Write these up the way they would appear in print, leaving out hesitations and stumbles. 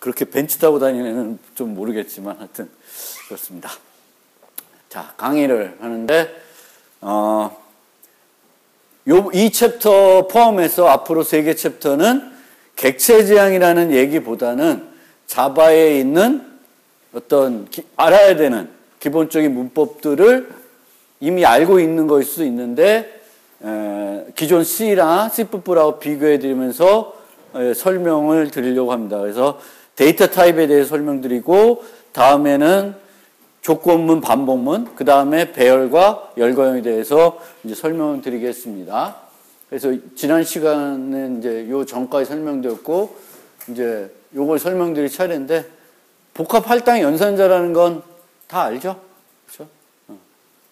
그렇게 벤치 타고 다니는 애는 좀 모르겠지만 하여튼 그렇습니다. 자, 강의를 하는데 이 챕터 포함해서 앞으로 3개 챕터는 객체지향이라는 얘기보다는 자바에 있는 어떤 알아야 되는 기본적인 문법들을 이미 알고 있는 것일 수 있는데 기존 C나 C++하고 비교해드리면서 설명을 드리려고 합니다. 그래서 데이터 타입에 대해서 설명드리고 다음에는 조건문, 반복문, 그 다음에 배열과 열거형에 대해서 이제 설명을 드리겠습니다. 그래서 지난 시간에 이제 요 전까지 설명드렸고 이제 요걸 설명드릴 차례인데 복합 할당 연산자라는 건 다 알죠? 그렇죠?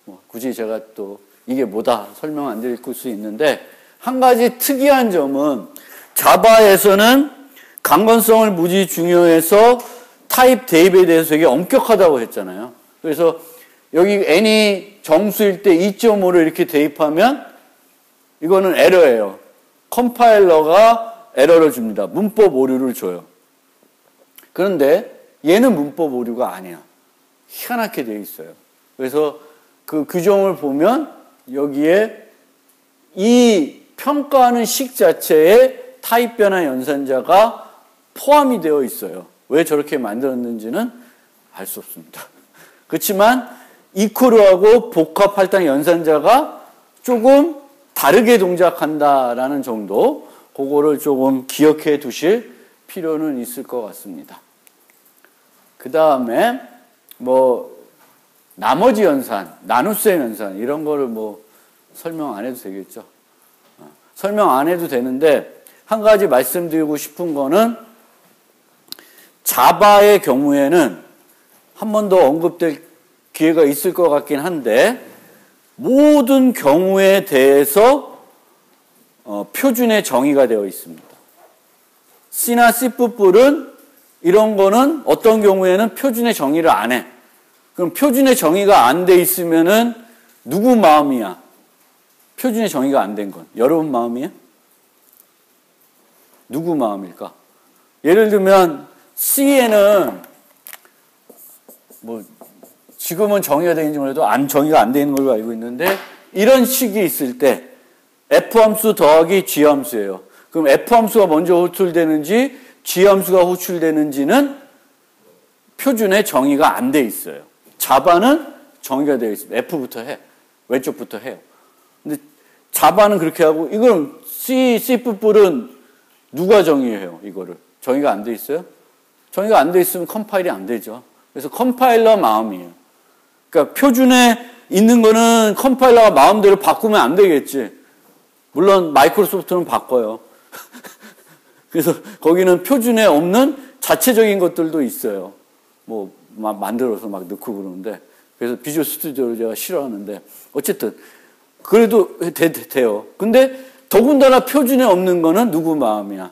뭐 굳이 제가 또 이게 뭐다 설명 안 드릴 수 있는데 한 가지 특이한 점은 자바에서는 강건성을 무지 중요해서 타입 대입에 대해서 되게 엄격하다고 했잖아요. 그래서 여기 n이 정수일 때 2.5를 이렇게 대입하면 이거는 에러예요. 컴파일러가 에러를 줍니다. 문법 오류를 줘요. 그런데 얘는 문법 오류가 아니야. 희한하게 되어 있어요. 그래서 그 규정을 보면 여기에 이 평가하는 식 자체에 타입 변화 연산자가 포함이 되어 있어요. 왜 저렇게 만들었는지는 알 수 없습니다. 그렇지만 이퀄하고 복합 할당 연산자가 조금 다르게 동작한다라는 정도, 그거를 조금 기억해 두실 필요는 있을 것 같습니다. 그 다음에 뭐 나머지 연산, 나눗셈 연산 이런 거를 뭐 설명 안 해도 되겠죠. 설명 안 해도 되는데 한 가지 말씀드리고 싶은 거는 자바의 경우에는 한 번 더 언급될 기회가 있을 것 같긴 한데 모든 경우에 대해서 표준의 정의가 되어 있습니다. C나 C++은 이런 거는 어떤 경우에는 표준의 정의를 안 해. 그럼 표준의 정의가 안 돼 있으면은 누구 마음이야? 표준의 정의가 안 된 건. 여러분 마음이야? 누구 마음일까? 예를 들면 C에는 뭐 지금은 정의가 되는지 몰라도 정의가 안 되는 걸로 알고 있는데 이런 식이 있을 때 F함수 더하기 G함수예요. 그럼 F함수가 먼저 호출되는지 G함수가 호출되는지는 표준의 정의가 안 돼 있어요. 자바는 정의가 되어 있습니다. F부터 해. 왼쪽부터 해요. 근데 자바는 그렇게 하고 이건 C++은 누가 정의해요? 이거를. 정의가 안 돼 있어요? 정의가 안 돼 있으면 컴파일이 안 되죠. 그래서 컴파일러 마음이에요. 그러니까 표준에 있는 거는 컴파일러가 마음대로 바꾸면 안 되겠지. 물론 마이크로소프트는 바꿔요. 그래서 거기는 표준에 없는 자체적인 것들도 있어요. 뭐 막 만들어서 막 넣고 그러는데 그래서 비주얼 스튜디오를 제가 싫어하는데 어쨌든 그래도 돼요. 근데 더군다나 표준에 없는 거는 누구 마음이야?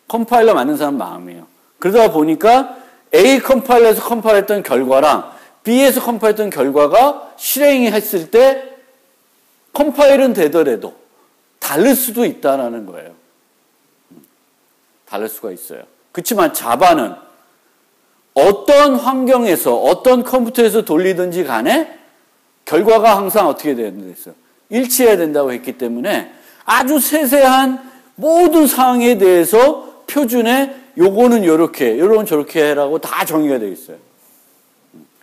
컴파일러 만든 사람 마음이에요. 그러다 보니까 A 컴파일러에서 컴파일했던 결과랑 B에서 컴파일했던 결과가 실행이 했을 때 컴파일은 되더라도 다를 수도 있다는 거예요. 다를 수가 있어요. 그렇지만 자바는 어떤 환경에서 어떤 컴퓨터에서 돌리든지 간에 결과가 항상 어떻게 돼야 된다? 일치해야 된다고 했기 때문에 아주 세세한 모든 사항에 대해서 표준에 요거는 요렇게, 요런 저렇게 해라고 다 정의가 되어 있어요.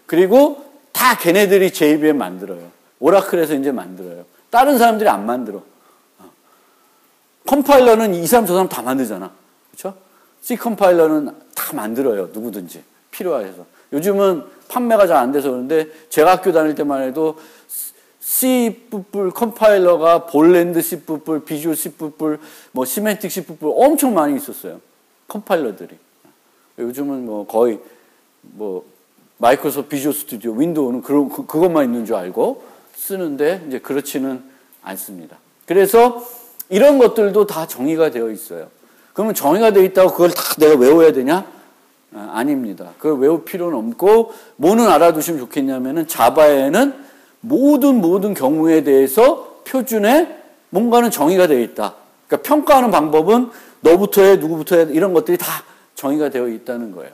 그리고 다 걔네들이 JVM 만들어요. 오라클에서 이제 만들어요. 다른 사람들이 안 만들어. 컴파일러는 이 사람 저 사람 다 만들잖아. 그렇죠? C 컴파일러는 다 만들어요. 누구든지 필요해서. 요즘은 판매가 잘 안 돼서 그런데 제가 학교 다닐 때만 해도 C++ 컴파일러가 볼랜드 C++, 비주얼 C++, 뭐 시멘틱 C++ 엄청 많이 있었어요. 컴파일러들이. 요즘은 뭐 거의 뭐 마이크로소프트 비주얼 스튜디오, 윈도우는 그것만 있는 줄 알고 쓰는데 이제 그렇지는 않습니다. 그래서 이런 것들도 다 정의가 되어 있어요. 그러면 정의가 되어 있다고 그걸 다 내가 외워야 되냐? 아닙니다. 그걸 외울 필요는 없고 뭐는 알아두시면 좋겠냐면은 자바에는 모든 경우에 대해서 표준에 뭔가는 정의가 되어 있다. 그러니까 평가하는 방법은 너부터 해, 누구부터 해 이런 것들이 다 정의가 되어 있다는 거예요.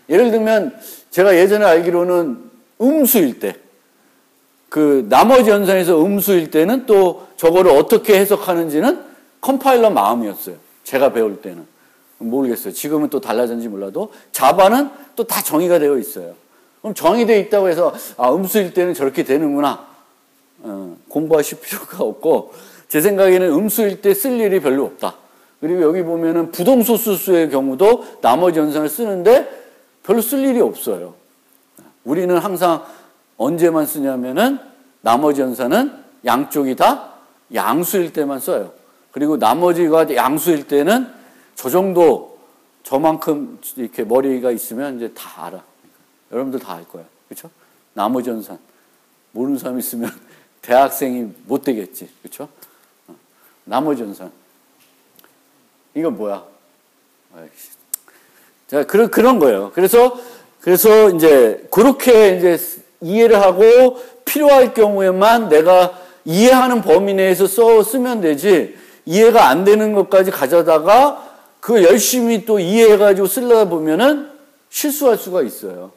예를 들면 제가 예전에 알기로는 음수일 때, 그 나머지 연산에서 음수일 때는 또 저거를 어떻게 해석하는지는 컴파일러 마음이었어요. 제가 배울 때는. 모르겠어요. 지금은 또 달라졌는지 몰라도 자바는 또 다 정의가 되어 있어요. 그럼 정의되어 있다고 해서 음수일 때는 저렇게 되는구나. 공부하실 필요가 없고, 제 생각에는 음수일 때 쓸 일이 별로 없다. 그리고 여기 보면은 부동소수수의 경우도 나머지 연산을 쓰는데 별로 쓸 일이 없어요. 우리는 항상 언제만 쓰냐면은 나머지 연산은 양쪽이 다 양수일 때만 써요. 그리고 나머지가 양수일 때는 저 정도, 저만큼 이렇게 머리가 있으면 이제 다 알아. 여러분들 다 알 거야. 그렇죠? 나머지 연산. 모르는 사람 있으면 대학생이 못 되겠지. 그렇죠? 나머지 연산. 이건 뭐야? 자, 그런 거예요. 그래서 이제 그렇게 이제 이해를 하고 필요할 경우에만 내가 이해하는 범위 내에서 쓰면 되지, 이해가 안 되는 것까지 가져다가 그걸 열심히 또 이해해가지고 쓰려다 보면은 실수할 수가 있어요.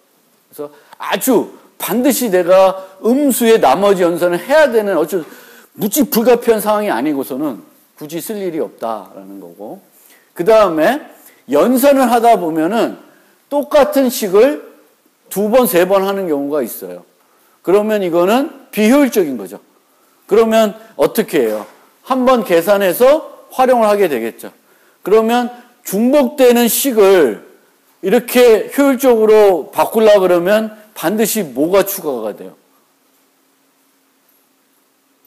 그래서 아주 반드시 내가 음수의 나머지 연산을 해야 되는 어쩔 무지 불가피한 상황이 아니고서는 굳이 쓸 일이 없다라는 거고, 그 다음에 연산을 하다 보면은 똑같은 식을 2번, 3번 하는 경우가 있어요. 그러면 이거는 비효율적인 거죠. 그러면 어떻게 해요? 한번 계산해서 활용을 하게 되겠죠. 그러면 중복되는 식을 이렇게 효율적으로 바꾸려고 그러면 반드시 뭐가 추가가 돼요?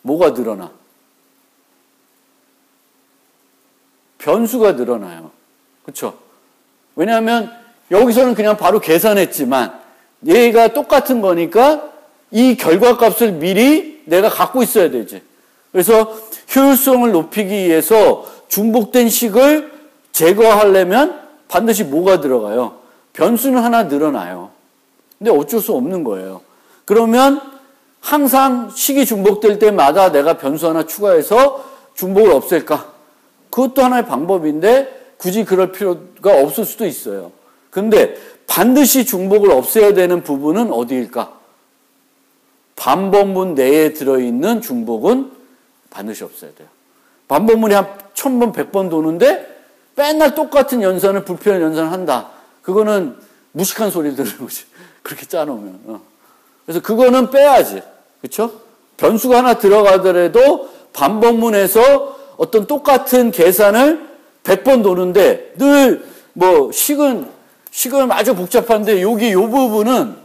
뭐가 늘어나? 변수가 늘어나요. 그렇죠? 왜냐하면 여기서는 그냥 바로 계산했지만 얘가 똑같은 거니까 이 결과값을 미리 내가 갖고 있어야 되지. 그래서 효율성을 높이기 위해서 중복된 식을 제거하려면 반드시 뭐가 들어가요? 변수는 하나 늘어나요. 근데 어쩔 수 없는 거예요. 그러면 항상 식이 중복될 때마다 내가 변수 하나 추가해서 중복을 없앨까? 그것도 하나의 방법인데 굳이 그럴 필요가 없을 수도 있어요. 근데 반드시 중복을 없애야 되는 부분은 어디일까? 반복문 내에 들어있는 중복은 반드시 없어야 돼요. 반복문이 한 1000번, 100번 도는데 맨날 똑같은 연산을, 불필요한 연산을 한다. 그거는 무식한 소리 들은 거지. 그렇게 짜놓으면. 그래서 그거는 빼야지. 그렇죠? 변수가 하나 들어가더라도 반복문에서 어떤 똑같은 계산을 100번 도는데 늘 뭐 식은 아주 복잡한데 여기 요 부분은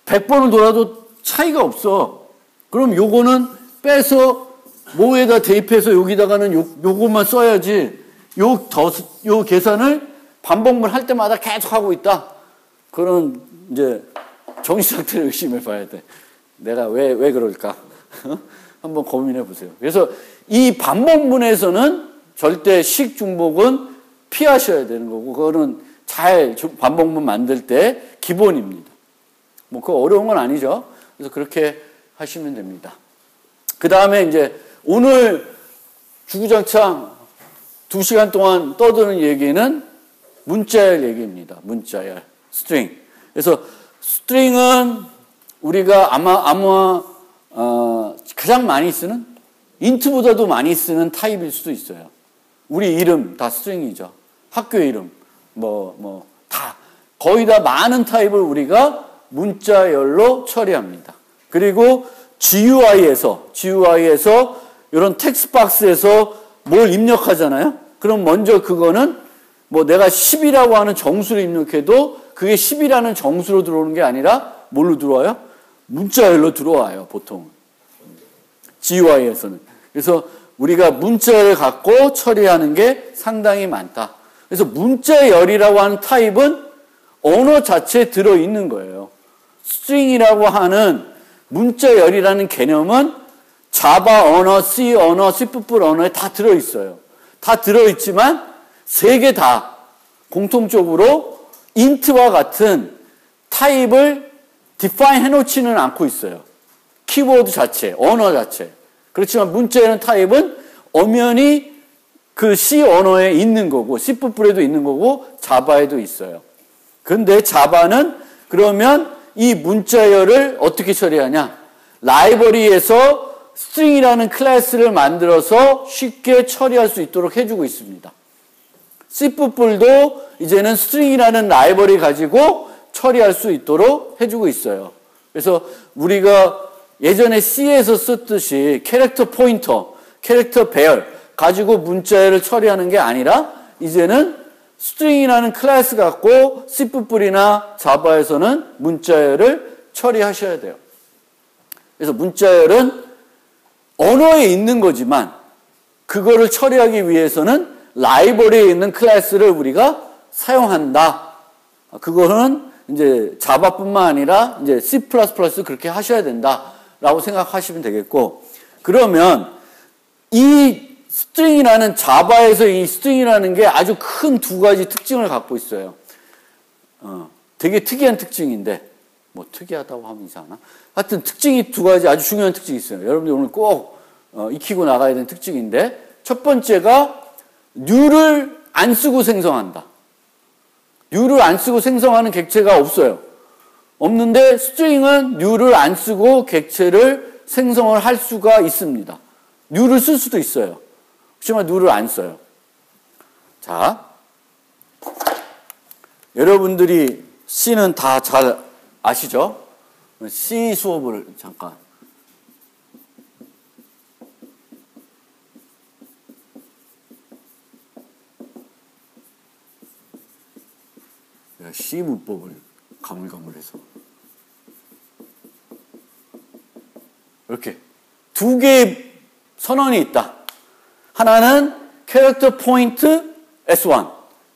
100번을 돌아도 차이가 없어. 그럼 요거는 빼서 뭐에다 대입해서 여기다가는 요것만 써야지. 요 계산을 반복문 할 때마다 계속 하고 있다. 그런 이제 정신 상태를 의심해 봐야 돼. 내가 왜 그럴까? 한번 고민해 보세요. 그래서 이 반복문에서는 절대 식 중복은 피하셔야 되는 거고, 그거는 잘 반복문 만들 때 기본입니다. 뭐 그거 어려운 건 아니죠. 그래서 그렇게 하시면 됩니다. 그 다음에 이제 오늘 주구장창 2시간 동안 떠드는 얘기는 문자열 얘기입니다. 문자열, 스트링. 그래서 스트링은 우리가 아마 가장 많이 쓰는, 인트보다도 많이 쓰는 타입일 수도 있어요. 우리 이름 다 스트링이죠. 학교 이름 다 거의 다 많은 타입을 우리가 문자열로 처리합니다. 그리고 GUI에서 이런 텍스트 박스에서 뭘 입력하잖아요. 그럼 먼저 그거는 뭐 내가 10이라고 하는 정수를 입력해도 그게 10이라는 정수로 들어오는 게 아니라 뭘로 들어와요? 문자열로 들어와요, 보통. GUI에서는. 그래서 우리가 문자열을 갖고 처리하는 게 상당히 많다. 그래서 문자열이라고 하는 타입은 언어 자체에 들어있는 거예요. 스트링이라고 하는 문자열이라는 개념은 자바 언어, C 언어, C++ 언어에 다 들어있어요. 다 들어있지만 세 개 다 공통적으로 int와 같은 타입을 define 해놓지는 않고 있어요. 키보드 자체, 언어 자체. 그렇지만 문자열은 타입은 엄연히 그 C 언어에 있는 거고 C++에도 있는 거고 자바에도 있어요. 근데 자바는 그러면 이 문자열을 어떻게 처리하냐? 라이브러리에서 스트링이라는 클래스를 만들어서 쉽게 처리할 수 있도록 해주고 있습니다. C++도 이제는 스트링이라는 라이브러리 가지고 처리할 수 있도록 해주고 있어요. 그래서 우리가 예전에 C에서 썼듯이 캐릭터 포인터, 캐릭터 배열 가지고 문자열을 처리하는 게 아니라 이제는 스트링이라는 클래스 갖고 C++이나 자바에서는 문자열을 처리하셔야 돼요. 그래서 문자열은 언어에 있는 거지만 그거를 처리하기 위해서는 라이브러리에 있는 클래스를 우리가 사용한다. 그거는 이제 자바뿐만 아니라 이제 C++ 그렇게 하셔야 된다라고 생각하시면 되겠고, 그러면 이 스트링이라는 자바에서 이 스트링이라는 게 아주 큰 두 가지 특징을 갖고 있어요. 되게 특이한 특징인데 뭐 특이하다고 하면 이상하나? 하여튼 특징이 두 가지 아주 중요한 특징이 있어요. 여러분들 오늘 꼭 익히고 나가야 되는 특징인데, 첫 번째가 뉴를 안 쓰고 생성한다. 뉴를 안 쓰고 생성하는 객체가 없어요. 없는데 스트링은 뉴를 안 쓰고 객체를 생성을 할 수가 있습니다. 뉴를 쓸 수도 있어요. 그렇지만 뉴를 안 써요. 자, 여러분들이 C는 다 잘 아시죠? C 수업을 잠깐. C 문법을 가물가물해서 이렇게 두 개의 선언이 있다. 하나는 캐릭터 포인트 S1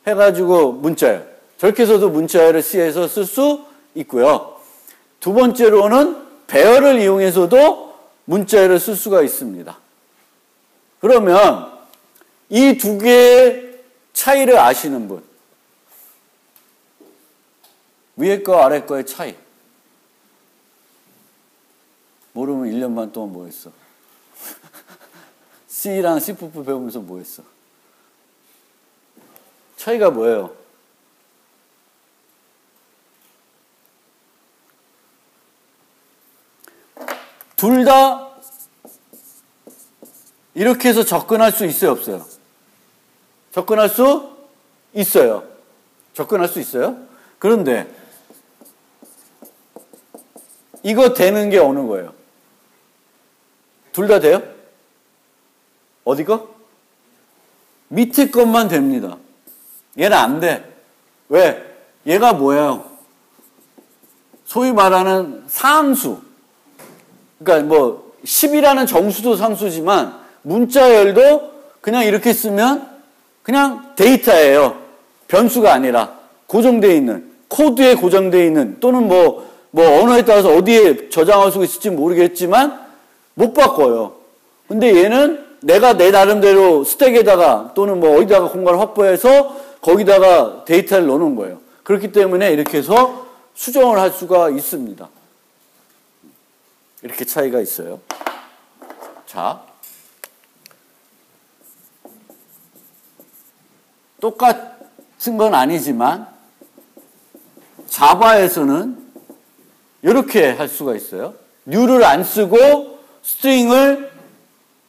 해가지고 문자열, 저렇게 해서도 문자열을 C에서 쓸 수 있고요. 두 번째로는 배열을 이용해서도 문자열을 쓸 수가 있습니다. 그러면 이 두 개의 차이를 아시는 분, 위에 거 아래 거의 차이 모르면 1년 반 동안 뭐 했어? C랑 C++ 배우면서 뭐 했어? 차이가 뭐예요? 둘 다 이렇게 해서 접근할 수 있어요, 없어요? 접근할 수 있어요. 접근할 수 있어요? 그런데 이거 되는 게 어느 거예요? 둘 다 돼요? 어디 거? 밑에 것만 됩니다. 얘는 안 돼. 왜? 얘가 뭐예요? 소위 말하는 상수. 그러니까 뭐 10이라는 정수도 상수지만 문자열도 그냥 이렇게 쓰면 그냥 데이터예요. 변수가 아니라 고정되어 있는, 코드에 고정되어 있는, 또는 뭐 언어에 따라서 어디에 저장할 수 있을지 모르겠지만 못 바꿔요. 근데 얘는 내가 내 나름대로 스택에다가 또는 뭐 어디다가 공간을 확보해서 거기다가 데이터를 넣는 거예요. 그렇기 때문에 이렇게 해서 수정을 할 수가 있습니다. 이렇게 차이가 있어요. 자, 똑같은 건 아니지만 자바에서는 이렇게 할 수가 있어요. 뉴를 안 쓰고 스트링을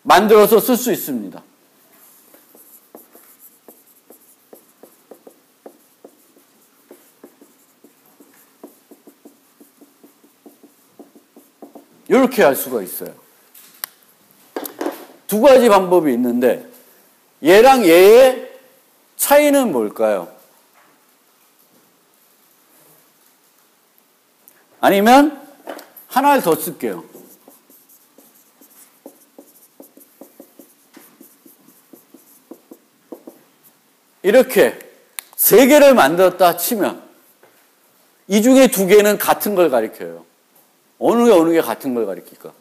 만들어서 쓸 수 있습니다. 이렇게 할 수가 있어요. 두 가지 방법이 있는데 얘랑 얘의 차이는 뭘까요? 아니면 하나를 더 쓸게요. 이렇게 세 개를 만들었다 치면 이 중에 두 개는 같은 걸 가리켜요. 어느 게 같은 걸 가리킬까?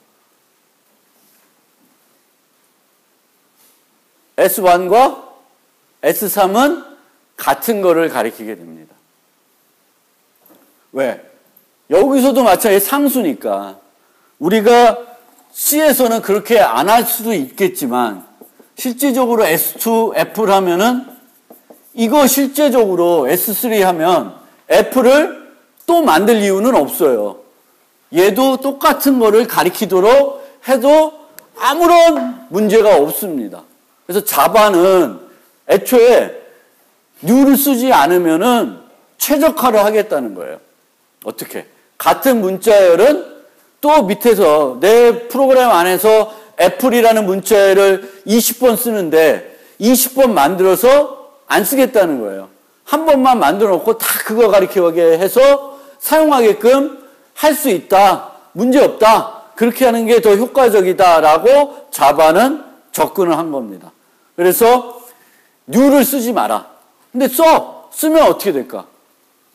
S1과 S3은 같은 거를 가리키게 됩니다. 왜? 여기서도 마찬가지 상수니까 우리가 C에서는 그렇게 안 할 수도 있겠지만 실질적으로 S2, F를 하면은 이거 실제적으로 S3 하면 F를 또 만들 이유는 없어요. 얘도 똑같은 거를 가리키도록 해도 아무런 문제가 없습니다. 그래서 자바는 애초에 new를 쓰지 않으면은 최적화를 하겠다는 거예요. 어떻게? 같은 문자열은 또 밑에서 내 프로그램 안에서 애플이라는 문자열을 20번 쓰는데 20번 만들어서 안 쓰겠다는 거예요. 한 번만 만들어 놓고 다 그거 가리키게 해서 사용하게끔 할 수 있다. 문제 없다. 그렇게 하는 게 더 효과적이다라고 자바는 접근을 한 겁니다. 그래서 new를 쓰지 마라. 근데 쓰면 어떻게 될까?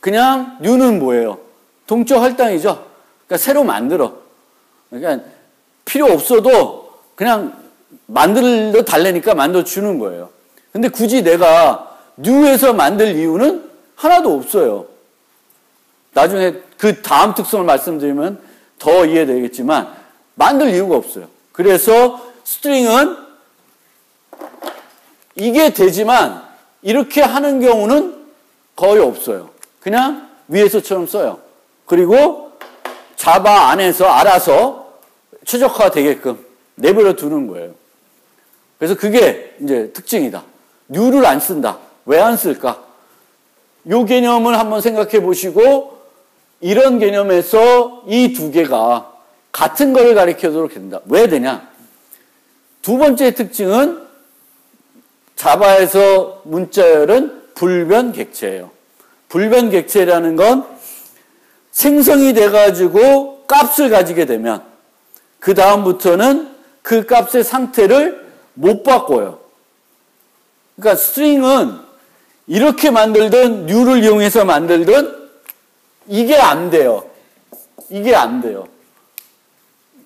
그냥 new는 뭐예요? 동적 할당이죠. 그러니까 새로 만들어. 그러니까 필요 없어도 그냥 만들어 달래니까 만들어 주는 거예요. 근데 굳이 내가 new에서 만들 이유는 하나도 없어요. 나중에 그 다음 특성을 말씀드리면 더 이해되겠지만 만들 이유가 없어요. 그래서 스트링은 이게 되지만 이렇게 하는 경우는 거의 없어요. 그냥 위에서처럼 써요. 그리고 자바 안에서 알아서 최적화 되게끔 내버려 두는 거예요. 그래서 그게 이제 특징이다. new를 안 쓴다. 왜 안 쓸까? 이 개념을 한번 생각해 보시고 이런 개념에서 이 두 개가 같은 거를 가리켜도록 된다. 왜 되냐? 두 번째 특징은 자바에서 문자열은 불변객체예요. 불변객체라는 건 생성이 돼가지고 값을 가지게 되면 그 다음부터는 그 값의 상태를 못 바꿔요. 그러니까 스트링은 이렇게 만들든 new를 이용해서 만들든 이게 안 돼요. 이게 안 돼요.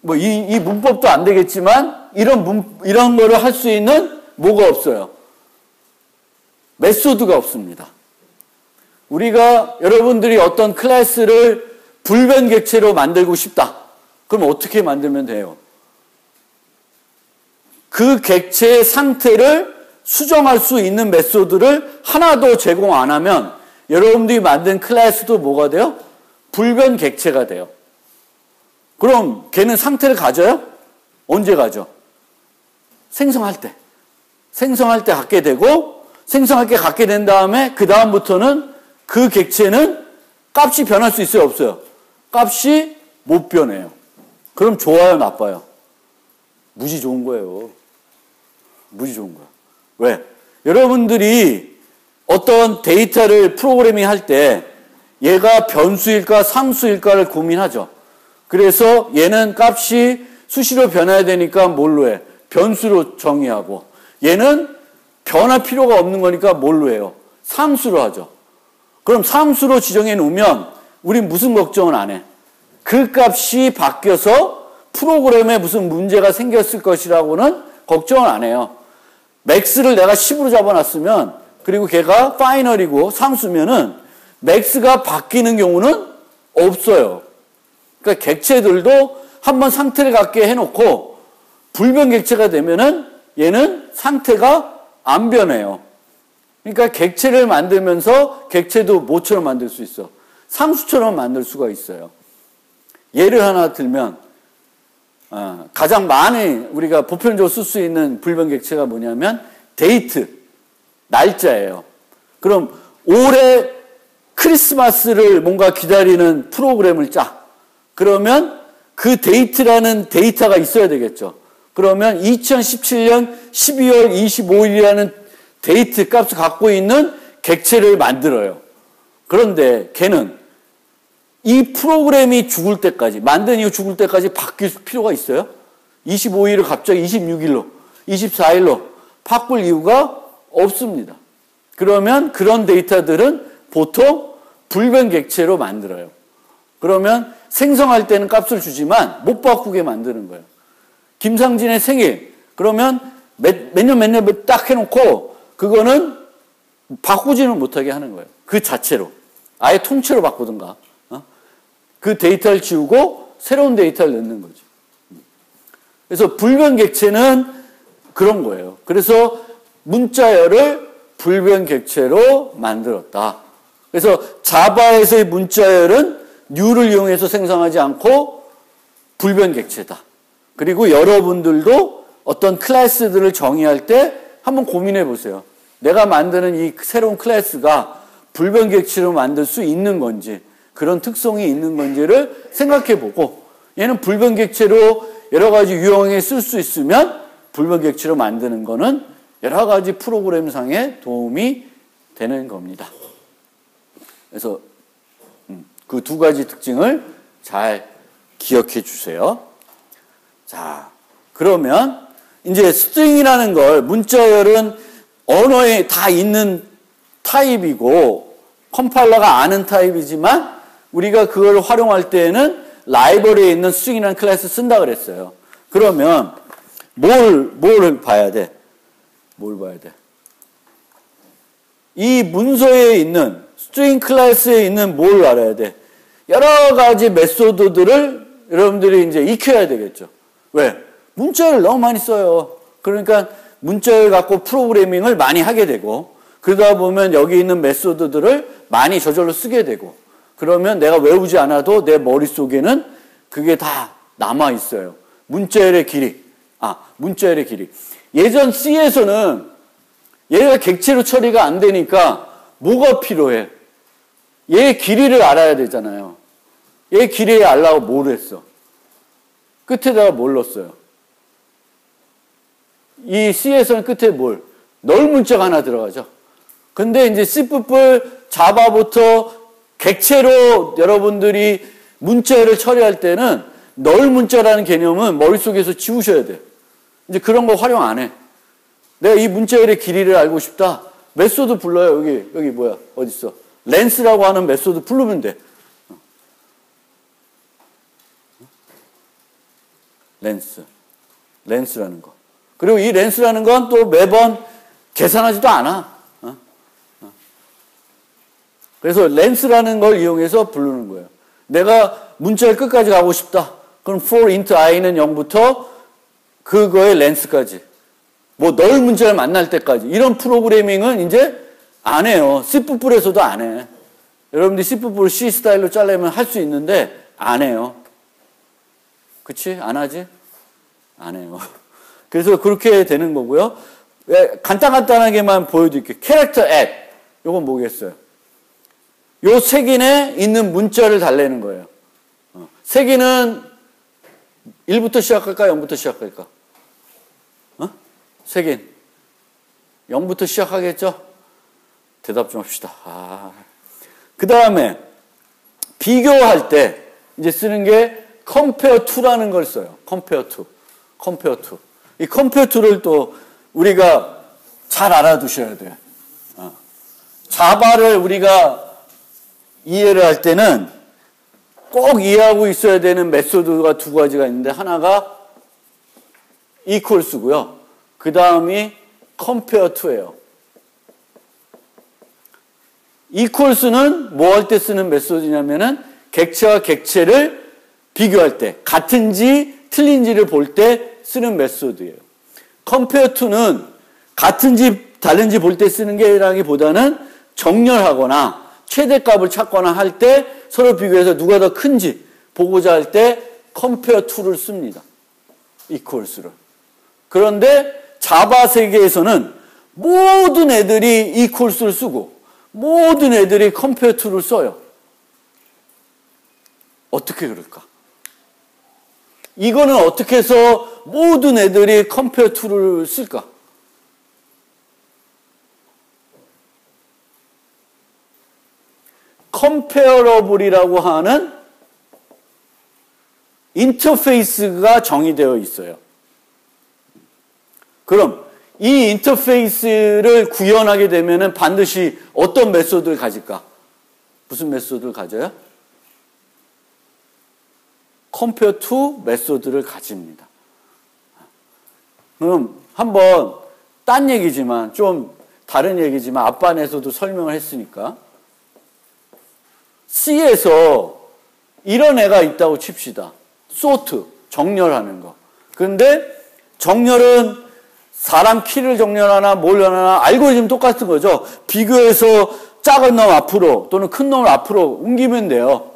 뭐 이 문법도 안 되겠지만 이런 거를 할 수 있는 뭐가 없어요. 메소드가 없습니다. 우리가 여러분들이 어떤 클래스를 불변객체로 만들고 싶다. 그럼 어떻게 만들면 돼요? 그 객체의 상태를 수정할 수 있는 메소드를 하나도 제공 안 하면 여러분들이 만든 클래스도 뭐가 돼요? 불변객체가 돼요. 그럼 걔는 상태를 가져요? 언제 가져? 생성할 때. 생성할 때 갖게 되고 생성할 때 갖게 된 다음에 그 다음부터는 그 객체는 값이 변할 수 있어요? 없어요? 값이 못 변해요. 그럼 좋아요? 나빠요? 무지 좋은 거예요. 무지 좋은 거야. 왜? 여러분들이 어떤 데이터를 프로그래밍 할 때 얘가 변수일까 상수일까를 고민하죠. 그래서 얘는 값이 수시로 변해야 되니까 뭘로 해? 변수로 정의하고 얘는 변할 필요가 없는 거니까 뭘로 해요? 상수로 하죠. 그럼 상수로 지정해 놓으면 우린 무슨 걱정은 안 해. 그 값이 바뀌어서 프로그램에 무슨 문제가 생겼을 것이라고는 걱정을 안 해요. 맥스를 내가 10으로 잡아놨으면 그리고 걔가 파이널이고 상수면은 맥스가 바뀌는 경우는 없어요. 그러니까 객체들도 한번 상태를 갖게 해놓고 불변객체가 되면은 얘는 상태가 안 변해요. 그러니까 객체를 만들면서 객체도 뭐처럼 만들 수 있어? 상수처럼 만들 수가 있어요. 예를 하나 들면 가장 많이 우리가 보편적으로 쓸 수 있는 불변객체가 뭐냐면 데이트, 날짜예요. 그럼 올해 크리스마스를 뭔가 기다리는 프로그램을 짜. 그러면 그 데이트라는 데이터가 있어야 되겠죠. 그러면 2017년 12월 25일이라는 데이트 값을 갖고 있는 객체를 만들어요. 그런데 걔는 이 프로그램이 죽을 때까지, 만든 이후 죽을 때까지 바뀔 필요가 있어요? 25일을 갑자기 26일로, 24일로 바꿀 이유가 없습니다. 그러면 그런 데이터들은 보통 불변객체로 만들어요. 그러면 생성할 때는 값을 주지만 못 바꾸게 만드는 거예요. 김상진의 생일, 그러면 몇 년 딱 해놓고 그거는 바꾸지는 못하게 하는 거예요. 그 자체로. 아예 통째로 바꾸든가. 그 데이터를 지우고 새로운 데이터를 넣는 거죠. 그래서 불변객체는 그런 거예요. 그래서 문자열을 불변객체로 만들었다. 그래서 자바에서의 문자열은 new를 이용해서 생성하지 않고 불변객체다. 그리고 여러분들도 어떤 클래스들을 정의할 때 한번 고민해 보세요. 내가 만드는 이 새로운 클래스가 불변객체로 만들 수 있는 건지, 그런 특성이 있는 건지를 생각해 보고, 얘는 불변객체로 여러 가지 유형에 쓸 수 있으면 불변객체로 만드는 거는 여러 가지 프로그램상에 도움이 되는 겁니다. 그래서 그 두 가지 특징을 잘 기억해 주세요. 자, 그러면 이제 스트링이라는 걸, 문자열은 언어에 다 있는 타입이고 컴파일러가 아는 타입이지만 우리가 그걸 활용할 때에는 라이브러리에 있는 스트링이라는 클래스 쓴다 그랬어요. 그러면 뭘 봐야 돼? 뭘 봐야 돼? 이 문서에 있는 스트링 클래스에 있는 뭘 알아야 돼? 여러 가지 메소드들을 여러분들이 이제 익혀야 되겠죠. 왜? 문자를 너무 많이 써요. 그러니까 문자를 갖고 프로그래밍을 많이 하게 되고, 그러다 보면 여기 있는 메소드들을 많이 저절로 쓰게 되고, 그러면 내가 외우지 않아도 내 머릿속에는 그게 다 남아 있어요. 문자열의 길이. 문자열의 길이. 예전 C에서는 얘가 객체로 처리가 안 되니까 뭐가 필요해? 얘의 길이를 알아야 되잖아요. 얘의 길이를 알라고 뭘 했어? 끝에다가 뭘 넣었어요? 이 C에서는 끝에 뭘? 널 문자가 하나 들어가죠. 근데 이제 C++, 자바부터 객체로 여러분들이 문자를 처리할 때는 널 문자라는 개념은 머릿속에서 지우셔야 돼. 이제 그런 거 활용 안 해. 내가 이 문자열의 길이를 알고 싶다. 메소드 불러요. 여기 뭐야? 어딨어? 렌스라고 하는 메소드 부르면 돼. 렌스라는 거. 그리고 이 렌스라는 건 또 매번 계산하지도 않아. 그래서 렌스라는 걸 이용해서 부르는 거예요. 내가 문자열 끝까지 가고 싶다. 그럼 for int i는 0부터 그거의 렌스까지. 널 문자를 만날 때까지. 이런 프로그래밍은 이제 안 해요. C++에서도 안 해. 여러분들이 C++를 C 스타일로 짜려면 할 수 있는데 안 해요. 그치? 안 하지? 안 해요. 그래서 그렇게 되는 거고요. 간단하게만 보여드릴게요. 캐릭터 앱. 요건 뭐겠어요? 요 색인에 있는 문자를 달래는 거예요. 색인은 1부터 시작할까? 0부터 시작할까? 색인. 0부터 시작하겠죠? 대답 좀 합시다. 그 다음에 비교할 때 이제 쓰는 게 compare to라는 걸 써요. compare to. 이 compare to를 또 우리가 잘 알아두셔야 돼요. 자바를 우리가 이해를 할 때는 꼭 이해하고 있어야 되는 메소드가 두 가지가 있는데, 하나가 equals고요. 그 다음이 compare to예요. equals는 뭐 할 때 쓰는 메소드냐면은 객체와 객체를 비교할 때, 같은지 틀린지를 볼 때 쓰는 메소드예요. compare to는 같은지 다른지 볼 때 쓰는 게 라기보다는 정렬하거나 최대값을 찾거나 할 때 서로 비교해서 누가 더 큰지 보고자 할 때 compare to를 씁니다. equals를. 그런데 자바 세계에서는 모든 애들이 equals를 쓰고 모든 애들이 compare to를 써요. 어떻게 그럴까? 이거는 어떻게 해서 모든 애들이 compare to를 쓸까? comparable이라고 하는 인터페이스가 정의되어 있어요. 그럼 이 인터페이스를 구현하게 되면은 반드시 어떤 메소드를 가질까? 무슨 메소드를 가져요? compare to 메소드를 가집니다. 그럼 한번 딴 얘기지만 좀 다른 얘기지만 앞반에서도 설명을 했으니까 C에서 이런 애가 있다고 칩시다. sort, 정렬하는 거. 그런데 정렬은 사람 키를 정렬하나 뭘 하나 알고리즘 똑같은 거죠. 비교해서 작은 놈 앞으로 또는 큰 놈을 앞으로 옮기면 돼요.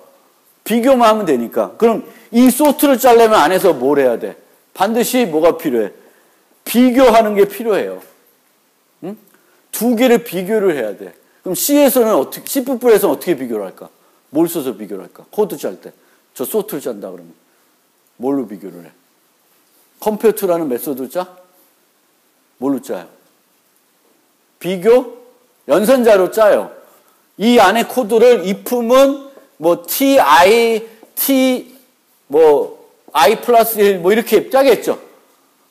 비교만 하면 되니까. 그럼 이 소트를 짜려면 안에서 뭘 해야 돼? 반드시 뭐가 필요해? 비교하는 게 필요해요. 응? 두 개를 비교를 해야 돼. 그럼 C에서는 어떻게, C++에서는 어떻게 비교를 할까? 뭘 써서 비교를 할까? 코드 짤 때. 저 소트를 짠다 그러면. 뭘로 비교를 해? 컴퓨터라는 메소드를 짜? 뭘로 짜요? 비교? 연산자로 짜요. 이 안에 코드를 if은 뭐 ti, i 플러스 1 뭐 이렇게 짜겠죠.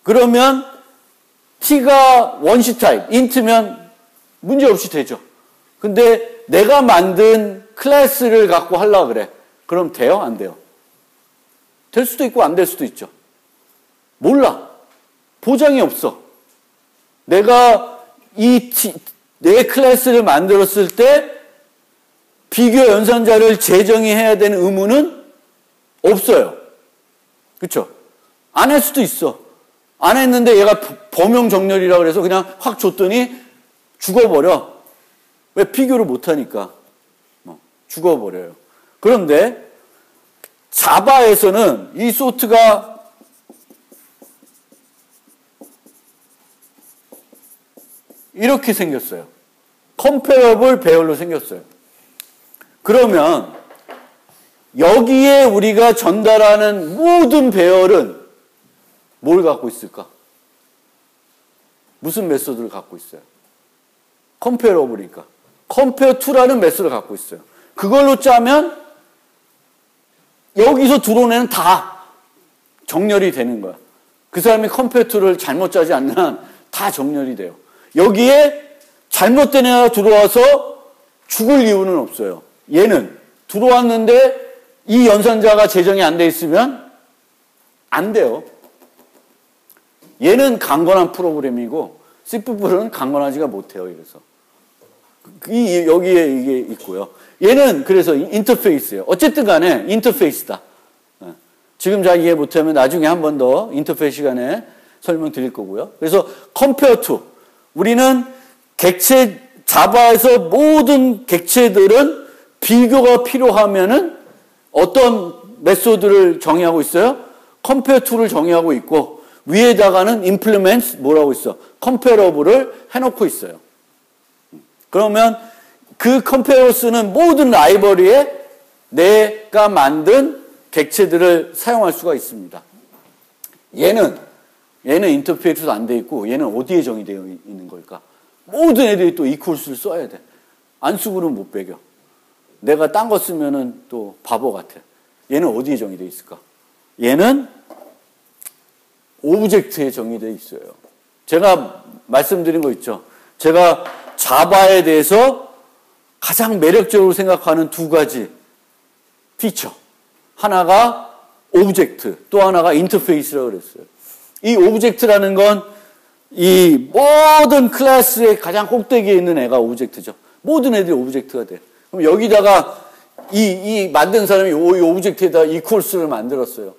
그러면 t가 원시 타입, int면 문제없이 되죠. 근데 내가 만든 클래스를 갖고 하려고 그래. 그럼 돼요? 안 돼요? 될 수도 있고 안 될 수도 있죠. 몰라. 보장이 없어. 내가 내 클래스를 만들었을 때 비교 연산자를 재정의해야 되는 의무는 없어요. 그렇죠? 안 할 수도 있어. 안 했는데 얘가 범용 정렬이라고 그래서 그냥 확 줬더니 죽어버려. 왜? 비교를 못하니까. 죽어버려요. 그런데 자바에서는 이 소트가 이렇게 생겼어요. 컴페어블 배열로 생겼어요. 그러면 여기에 우리가 전달하는 모든 배열은 뭘 갖고 있을까? 무슨 메소드를 갖고 있어요? 컴페어블이니까. 컴페어 투라는 메소드를 갖고 있어요. 그걸로 짜면 여기서 들어오는 다 정렬이 되는 거야. 그 사람이 컴페어 투를 잘못 짜지 않는 한 다 정렬이 돼요. 여기에 잘못된 애가 들어와서 죽을 이유는 없어요. 얘는 들어왔는데 이 연산자가 재정이 안 돼 있으면 안 돼요. 얘는 강건한 프로그램이고 C++는 강건하지가 못해요. 이래서 여기에 이게 있고요. 얘는 그래서 인터페이스예요. 어쨌든 간에 인터페이스다. 지금 잘 이해 못하면 나중에 한 번 더 인터페이스 시간에 설명드릴 거고요. 그래서 compare to 우리는 객체 자바에서 모든 객체들은 비교가 필요하면은 어떤 메소드를 정의하고 있어요? compare to를 정의하고 있고 위에다가는 implement 뭐라고 있어? compareable을 해놓고 있어요. 그러면 그 compare는 모든 라이브러리에 내가 만든 객체들을 사용할 수가 있습니다. 얘는 인터페이스도 안 돼 있고 얘는 어디에 정의되어 있는 걸까? 모든 애들이 또 equals를 써야 돼. 안 쓰고는 못 배겨. 내가 딴 거 쓰면은 또 바보 같아. 얘는 어디에 정의되어 있을까? 얘는 오브젝트에 정의되어 있어요. 제가 말씀드린 거 있죠. 제가 자바에 대해서 가장 매력적으로 생각하는 두 가지 피처. 하나가 오브젝트, 또 하나가 인터페이스라고 그랬어요. 이 오브젝트라는 건 이 모든 클래스의 가장 꼭대기에 있는 애가 오브젝트죠. 모든 애들이 오브젝트가 돼. 그럼 여기다가 이 만든 사람이 이 오브젝트에다 equals를 만들었어요.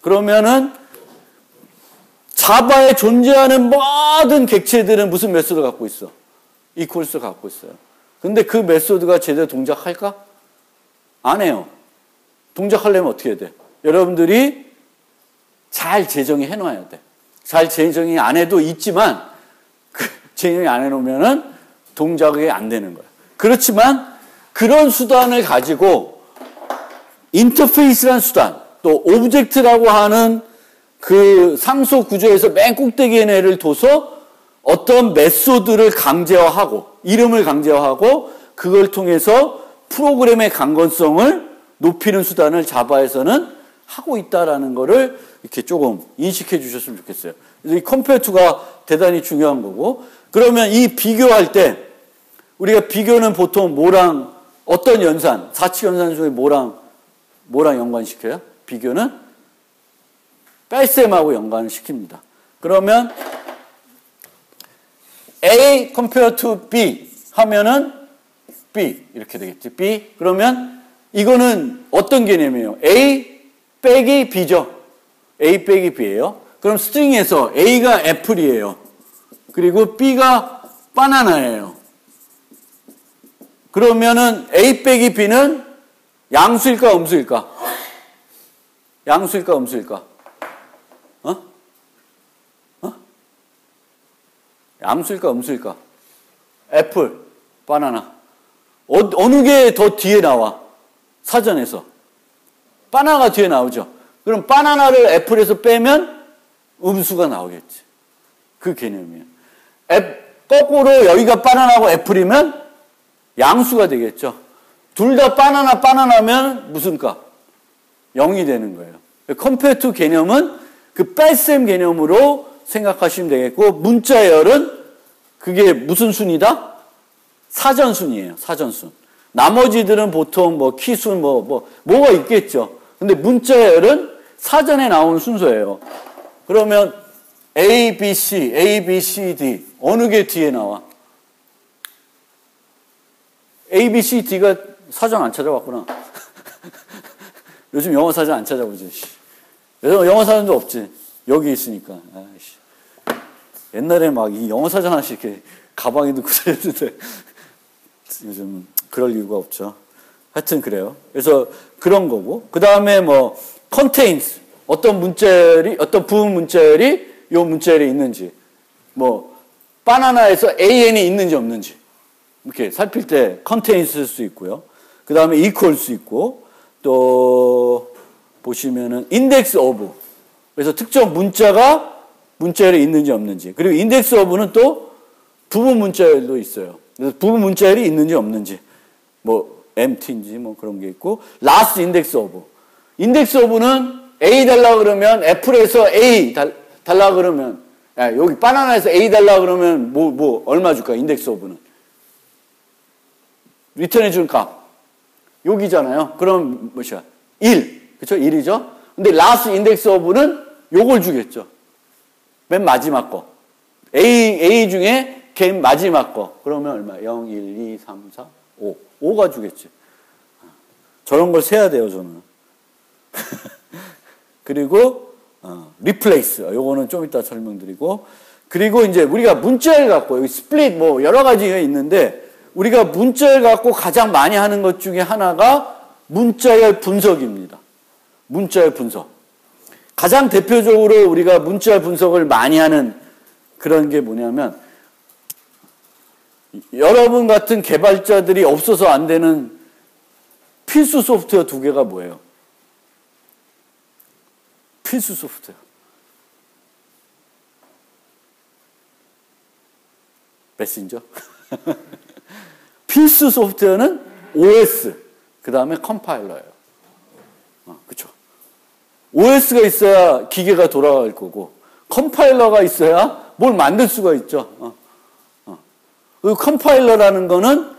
그러면은 자바에 존재하는 모든 객체들은 무슨 메소드를 갖고 있어? equals를 갖고 있어요. 근데 그 메소드가 제대로 동작할까? 안 해요. 동작하려면 어떻게 해야 돼? 여러분들이 잘 재정의 해놔야 돼. 잘 재정의 안 해도 있지만 재정의 안 해놓으면은 동작이 안 되는 거야. 그렇지만 그런 수단을 가지고 인터페이스라는 수단, 또 오브젝트라고 하는 그 상소 구조에서 맨 꼭대기에 애를 둬서 어떤 메소드를 강제화하고 이름을 강제화하고 그걸 통해서 프로그램의 강건성을 높이는 수단을 자바에서는 하고 있다라는 거를 이렇게 조금 인식해 주셨으면 좋겠어요. 그래서 이 compare to가 대단히 중요한 거고, 그러면 이 비교할 때 우리가 비교는 보통 뭐랑 어떤 연산, 사칙 연산 중에 뭐랑 연관시켜요? 비교는 뺄셈하고 연관을 시킵니다. 그러면 A compare to B 하면은 B 이렇게 되겠지. B 그러면 이거는 어떤 개념이에요? A 빼기 B죠. A 빼기 B예요. 그럼 스트링에서 A가 애플이에요. 그리고 B가 바나나예요. 그러면은 A 빼기 B는 양수일까 음수일까? 양수일까 음수일까? 양수일까 음수일까? 애플, 바나나. 어느 게 더 뒤에 나와? 사전에서. 바나나가 뒤에 나오죠. 그럼 바나나를 애플에서 빼면 음수가 나오겠지. 그 개념이에요. 거꾸로 여기가 바나나고 애플이면 양수가 되겠죠. 둘 다 바나나면 무슨 값? 0이 되는 거예요. 컴페어 투 개념은 그 뺄셈 개념으로 생각하시면 되겠고, 문자의 열은 그게 무슨 순이다? 사전순이에요. 사전순. 나머지들은 보통 뭐 키순 뭐가 있겠죠. 근데 문자의 열은 사전에 나온 순서예요. 그러면 A, B, C, D 어느 게 뒤에 나와? A, B, C, D가 사전 안 찾아봤구나. 요즘 영어 사전 안 찾아보지. 영어 사전도 없지. 여기 있으니까. 아이씨. 옛날에 막 이 영어 사전 하나씩 이렇게 가방에 넣고 다녔는데 요즘 그럴 이유가 없죠. 하여튼 그래요. 그래서 그런 거고. 그 다음에 뭐 contains 어떤 문자열이 어떤 부분 문자열이 요 문자열에 있는지, 뭐 바나나에서 AN이 있는지 없는지 이렇게 살필 때 contains 쓸 수 있고요. 그 다음에 equal 수 있고, 또 보시면은 index of, 그래서 특정 문자가 문자열에 있는지 없는지, 그리고 index of는 또 부분 문자열도 있어요. 그래서 부분 문자열이 있는지 없는지, 뭐 empty인지 뭐 그런 게 있고, last index of. index of는 A 달라 그러면 애플에서 A 달라 그러면, 여기 바나나에서 A 달라 그러면 뭐 얼마 줄까? index of는 리턴해 줄 값 여기잖아요. 그럼 뭐야? 1. 그렇죠? 1이죠. 근데 last index of는 요걸 주겠죠. 맨 마지막 거. A 중에 걔 마지막 거. 그러면 얼마? 0, 1, 2, 3, 4, 5. 5가 주겠지. 저런 걸 세야 돼요, 저는. 그리고 replace. 요거는 좀 이따 설명드리고. 그리고 이제 우리가 문자열 갖고, 여기 split 뭐 여러 가지가 있는데, 우리가 문자열 갖고 가장 많이 하는 것 중에 하나가 문자열 분석입니다. 문자열 분석. 가장 대표적으로 우리가 문자열 분석을 많이 하는 그런 게 뭐냐면, 여러분 같은 개발자들이 없어서 안 되는 필수 소프트웨어 두 개가 뭐예요? 필수 소프트웨어. 메신저? 필수 소프트웨어는 OS, 그 다음에 컴파일러예요. 그쵸? OS가 있어야 기계가 돌아갈 거고, 컴파일러가 있어야 뭘 만들 수가 있죠. 그리고 컴파일러라는 거는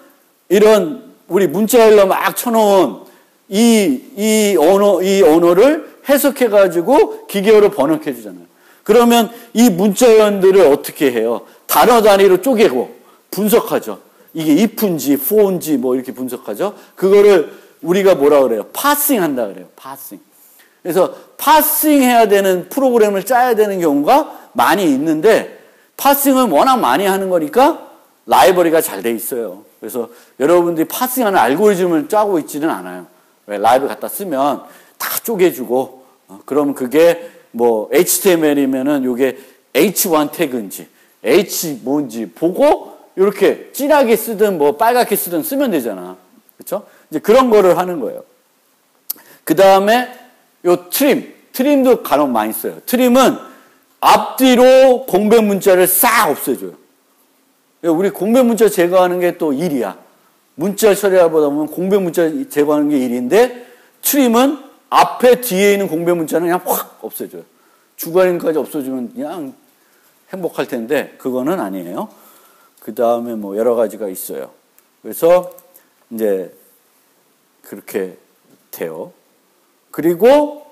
이런 우리 문자열로 막 쳐놓은 이 언어를 해석해가지고 기계어로 번역해주잖아요. 그러면 이 문자열들을 어떻게 해요? 단어 단위로 쪼개고 분석하죠. 이게 if인지 for인지 뭐 이렇게 분석하죠. 그거를 우리가 뭐라 그래요? 파싱 한다 그래요. 파싱. 그래서 파싱 해야 되는 프로그램을 짜야 되는 경우가 많이 있는데, 파싱은 워낙 많이 하는 거니까 라이브러리가 잘 돼 있어요. 그래서 여러분들이 파싱하는 알고리즘을 짜고 있지는 않아요. 왜? 라이브러리 갖다 쓰면 다 쪼개주고, 그럼 그게 뭐 HTML이면은 요게 H1 태그인지 H 뭔지 보고 이렇게 진하게 쓰든 뭐 빨갛게 쓰든 쓰면 되잖아. 그렇죠? 이제 그런 거를 하는 거예요. 그 다음에 요 트림도 간혹 많이 써요. 트림은 앞뒤로 공백 문자를 싹 없애줘요. 우리 공백 문자 제거하는 게 또 일이야. 문자 처리하다 보면 공백 문자 제거하는 게 일인데, 트림은 앞에 뒤에 있는 공백 문자는 그냥 확 없애줘요. 주관인까지 없어지면 그냥 행복할 텐데 그거는 아니에요. 그 다음에 뭐 여러 가지가 있어요. 그래서 이제 그렇게 돼요. 그리고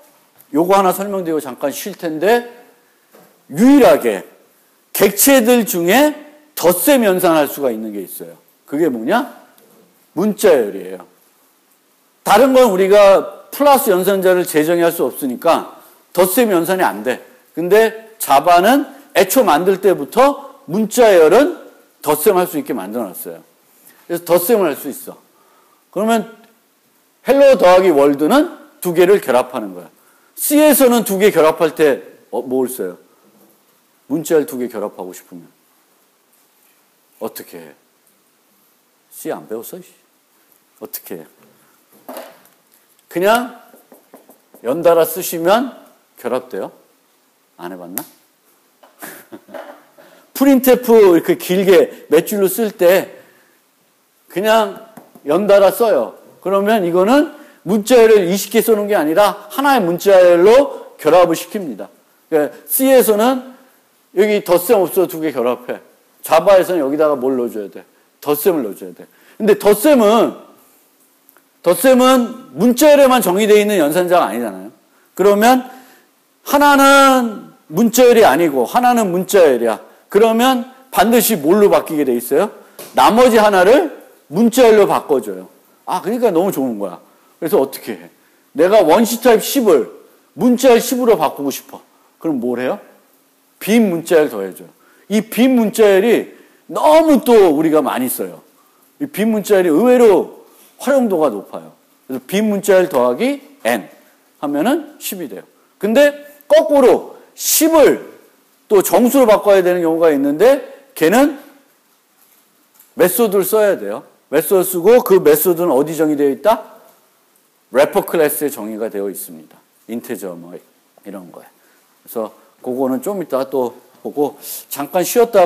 요거 하나 설명드리고 잠깐 쉴 텐데, 유일하게 객체들 중에 덧셈 연산할 수가 있는 게 있어요. 그게 뭐냐? 문자열이에요. 다른 건 우리가 플러스 연산자를 재정의할 수 없으니까 덧셈 연산이 안 돼. 근데 자바는 애초 만들 때부터 문자열은 덧셈할 수 있게 만들어놨어요. 그래서 덧셈을 할 수 있어. 그러면 헬로 더하기 월드는 두 개를 결합하는 거야. C에서는 두 개 결합할 때 뭘 써요? 문자열 두 개 결합하고 싶으면 어떻게 해? C 안 배웠어? 어떻게 해? 그냥 연달아 쓰시면 결합돼요? 안 해봤나? 프린트F 이렇게 길게 몇 줄로 쓸 때 그냥 연달아 써요. 그러면 이거는 문자열을 20개 쓰는 게 아니라 하나의 문자열로 결합을 시킵니다. 그러니까 C에서는 여기 덧셈 없어 두 개 결합해. 자바에서는 여기다가 뭘 넣어줘야 돼? 덧셈을 넣어줘야 돼. 근데 덧셈은 문자열에만 정의되어 있는 연산자가 아니잖아요. 그러면 하나는 문자열이 아니고 하나는 문자열이야. 그러면 반드시 뭘로 바뀌게 돼 있어요? 나머지 하나를 문자열로 바꿔줘요. 아, 그러니까 너무 좋은 거야. 그래서 어떻게 해? 내가 원시 타입 10을 문자열 10으로 바꾸고 싶어. 그럼 뭘 해요? 빈 문자열 더해줘요. 이 빈 문자열이 너무 또 우리가 많이 써요. 이 빈 문자열이 의외로 활용도가 높아요. 그래서 빈 문자열 더하기 n 하면은 10이 돼요. 근데 거꾸로 10을 또 정수로 바꿔야 되는 경우가 있는데 걔는 메소드를 써야 돼요. 메소드 쓰고 그 메소드는 어디 정의되어 있다? 래퍼 클래스에 정의가 되어 있습니다. 인테저 뭐 이런 거에. 그래서 그거는 좀 이따 또 보고 잠깐 쉬었다